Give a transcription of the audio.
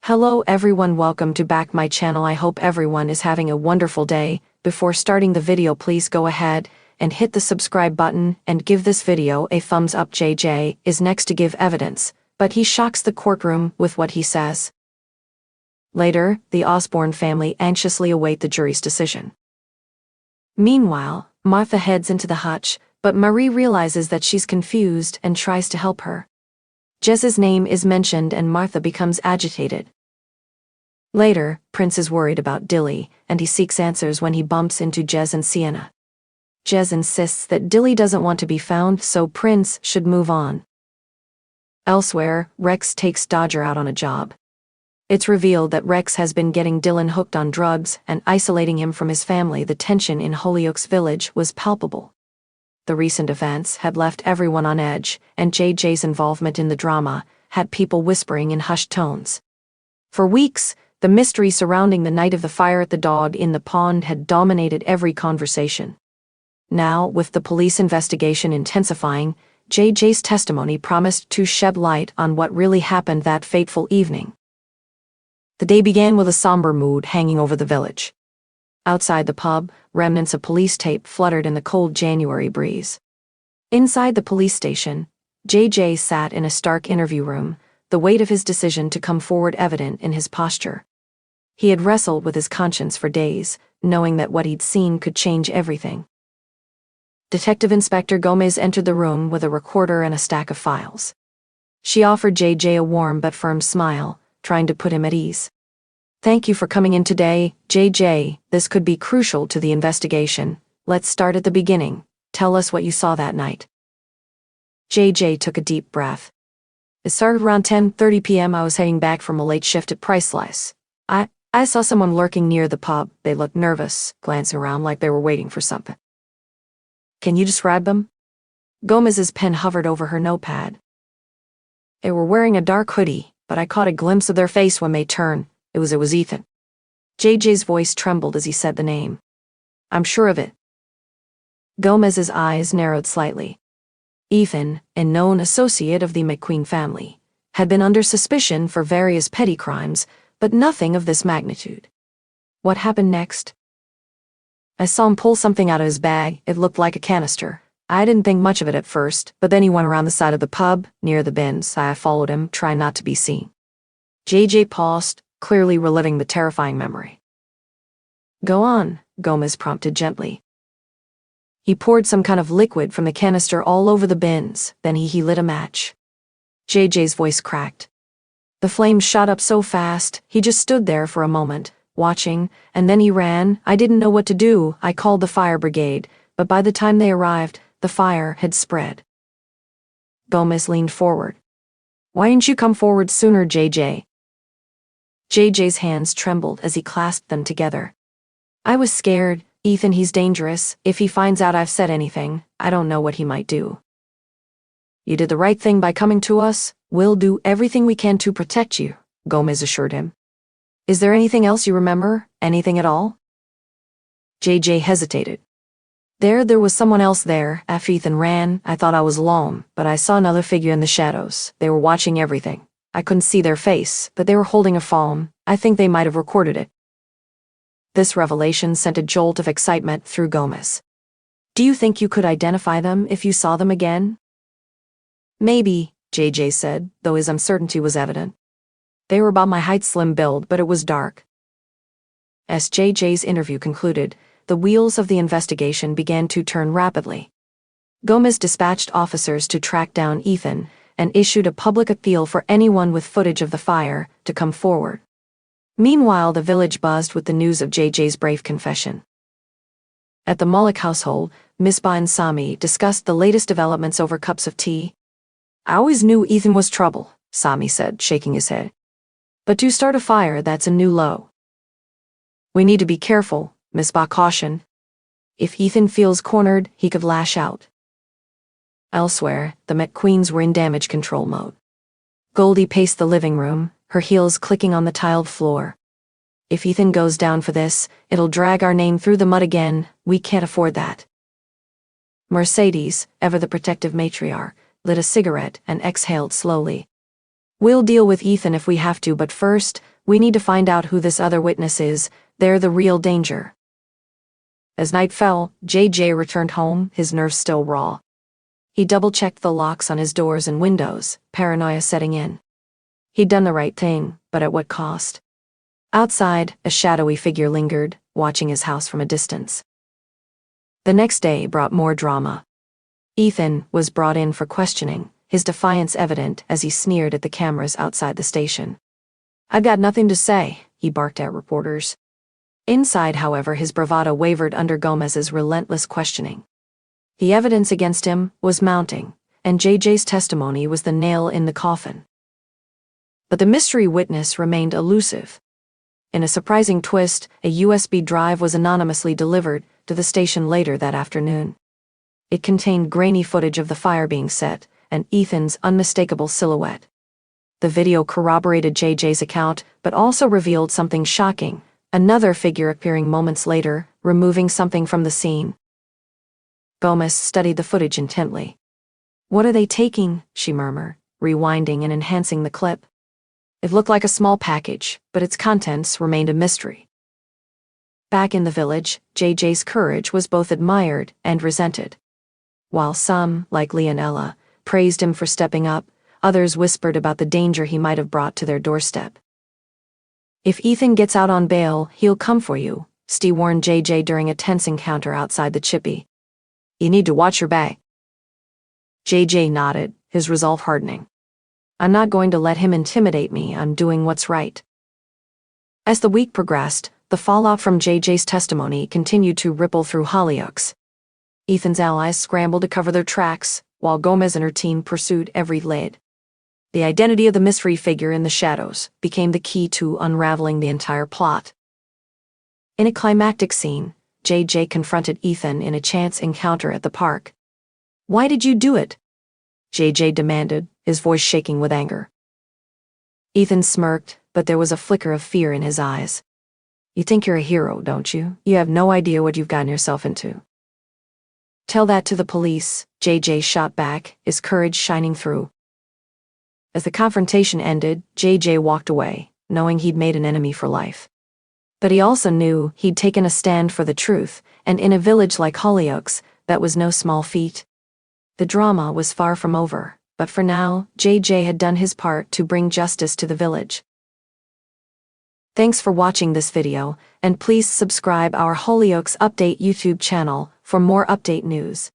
Hello everyone, welcome to back my channel. I hope everyone is having a wonderful day. Before starting the video, please go ahead and hit the subscribe button and give this video a thumbs up. JJ is next to give evidence, but he shocks the courtroom with what he says. Later, the Osborne family anxiously await the jury's decision. Meanwhile, Martha heads into the hutch, but Marie realizes that she's confused and tries to help her. Jez's name is mentioned and Martha becomes agitated. Later, Prince is worried about Dilly, and he seeks answers when he bumps into Jez and Sienna. Jez insists that Dilly doesn't want to be found, so Prince should move on. Elsewhere, Rex takes Dodger out on a job. It's revealed that Rex has been getting Dylan hooked on drugs and isolating him from his family. The tension in Hollyoaks Village was palpable. The recent events had left everyone on edge, and JJ's involvement in the drama had people whispering in hushed tones. For weeks, the mystery surrounding the night of the fire at the dog in the pond had dominated every conversation. Now, with the police investigation intensifying, JJ's testimony promised to shed light on what really happened that fateful evening. The day began with a somber mood hanging over the village. Outside the pub, remnants of police tape fluttered in the cold January breeze. Inside the police station, JJ sat in a stark interview room, the weight of his decision to come forward evident in his posture. He had wrestled with his conscience for days, knowing that what he'd seen could change everything. Detective Inspector Gomez entered the room with a recorder and a stack of files. She offered JJ a warm but firm smile, trying to put him at ease. "Thank you for coming in today, JJ. This could be crucial to the investigation. Let's start at the beginning. Tell us what you saw that night." JJ took a deep breath. "It started around 10:30 p.m. I was heading back from a late shift at Price Slice. I saw someone lurking near the pub. They looked nervous, glancing around like they were waiting for something." "Can you describe them?" Gomez's pen hovered over her notepad. "They were wearing a dark hoodie, but I caught a glimpse of their face when they turned. It was Ethan." JJ's voice trembled as he said the name. "I'm sure of it." Gomez's eyes narrowed slightly. Ethan, a known associate of the McQueen family, had been under suspicion for various petty crimes, but nothing of this magnitude. What happened next? "I saw him pull something out of his bag. It looked like a canister. I didn't think much of it at first, but then he went around the side of the pub, near the bins. I followed him, trying not to be seen." JJ paused, clearly reliving the terrifying memory. "Go on," Gomez prompted gently. "He poured some kind of liquid from the canister all over the bins, then he lit a match." JJ's voice cracked. "The flames shot up so fast, he just stood there for a moment, watching, and then he ran. I didn't know what to do. I called the fire brigade, but by the time they arrived, the fire had spread." Gomez leaned forward. "Why didn't you come forward sooner, JJ?" JJ's hands trembled as he clasped them together. "I was scared. Ethan, he's dangerous. If he finds out I've said anything, I don't know what he might do." "You did the right thing by coming to us. We'll do everything we can to protect you," Gomez assured him. "Is there anything else you remember? Anything at all?" JJ hesitated. There was someone else there. After Ethan ran, I thought I was alone, but I saw another figure in the shadows. They were watching everything. I couldn't see their face, but they were holding a phone. I think they might have recorded it." This revelation sent a jolt of excitement through Gomez. "Do you think you could identify them if you saw them again?" "Maybe," JJ said, though his uncertainty was evident. "They were about my height, slim build, but it was dark." As JJ's interview concluded, the wheels of the investigation began to turn rapidly. Gomez dispatched officers to track down Ethan and issued a public appeal for anyone with footage of the fire to come forward. Meanwhile, the village buzzed with the news of JJ's brave confession. At the Malik household, Misbah and Sami discussed the latest developments over cups of tea. "I always knew Ethan was trouble," Sami said, shaking his head. "But to start a fire, that's a new low." "We need to be careful," Misbah cautioned. "If Ethan feels cornered, he could lash out." Elsewhere, the McQueens were in damage control mode. Goldie paced the living room, her heels clicking on the tiled floor. "If Ethan goes down for this, it'll drag our name through the mud again. We can't afford that." Mercedes, ever the protective matriarch, lit a cigarette and exhaled slowly. "We'll deal with Ethan if we have to, but first, We need to find out who this other witness is. They're the real danger. As night fell, JJ returned home, his nerves still raw. He double-checked the locks on his doors and windows, paranoia setting in. He'd done the right thing, but at what cost? Outside, a shadowy figure lingered, watching his house from a distance. The next day brought more drama. Ethan was brought in for questioning, his defiance evident as he sneered at the cameras outside the station. "I've got nothing to say," he barked at reporters. Inside, however, his bravado wavered under Gomez's relentless questioning. The evidence against him was mounting, and JJ's testimony was the nail in the coffin. But the mystery witness remained elusive. In a surprising twist, a USB drive was anonymously delivered to the station later that afternoon. It contained grainy footage of the fire being set, and Ethan's unmistakable silhouette. The video corroborated JJ's account, but also revealed something shocking, another figure appearing moments later, removing something from the scene. Gomez studied the footage intently. "What are they taking?" she murmured, rewinding and enhancing the clip. It looked like a small package, but its contents remained a mystery. Back in the village, JJ's courage was both admired and resented. While some, like Leonella, praised him for stepping up, others whispered about the danger he might have brought to their doorstep. "If Ethan gets out on bail, he'll come for you," Steve warned JJ during a tense encounter outside the chippy. "You need to watch your back." JJ nodded, his resolve hardening. "I'm not going to let him intimidate me. I'm doing what's right." As the week progressed, the fallout from JJ's testimony continued to ripple through Hollyoaks. Ethan's allies scrambled to cover their tracks, while Gomez and her team pursued every lead. The identity of the mystery figure in the shadows became the key to unraveling the entire plot. In a climactic scene, JJ confronted Ethan in a chance encounter at the park. "Why did you do it?" JJ demanded, his voice shaking with anger. Ethan smirked, but there was a flicker of fear in his eyes. "You think you're a hero, don't you? You have no idea what you've gotten yourself into." "Tell that to the police," JJ shot back, his courage shining through. As the confrontation ended, JJ walked away, knowing he'd made an enemy for life. But he also knew he'd taken a stand for the truth, and in a village like Hollyoaks, that was no small feat. The drama was far from over, but for now, JJ had done his part to bring justice to the village. Thanks for watching this video, and please subscribe our Hollyoaks Update YouTube channel for more update news.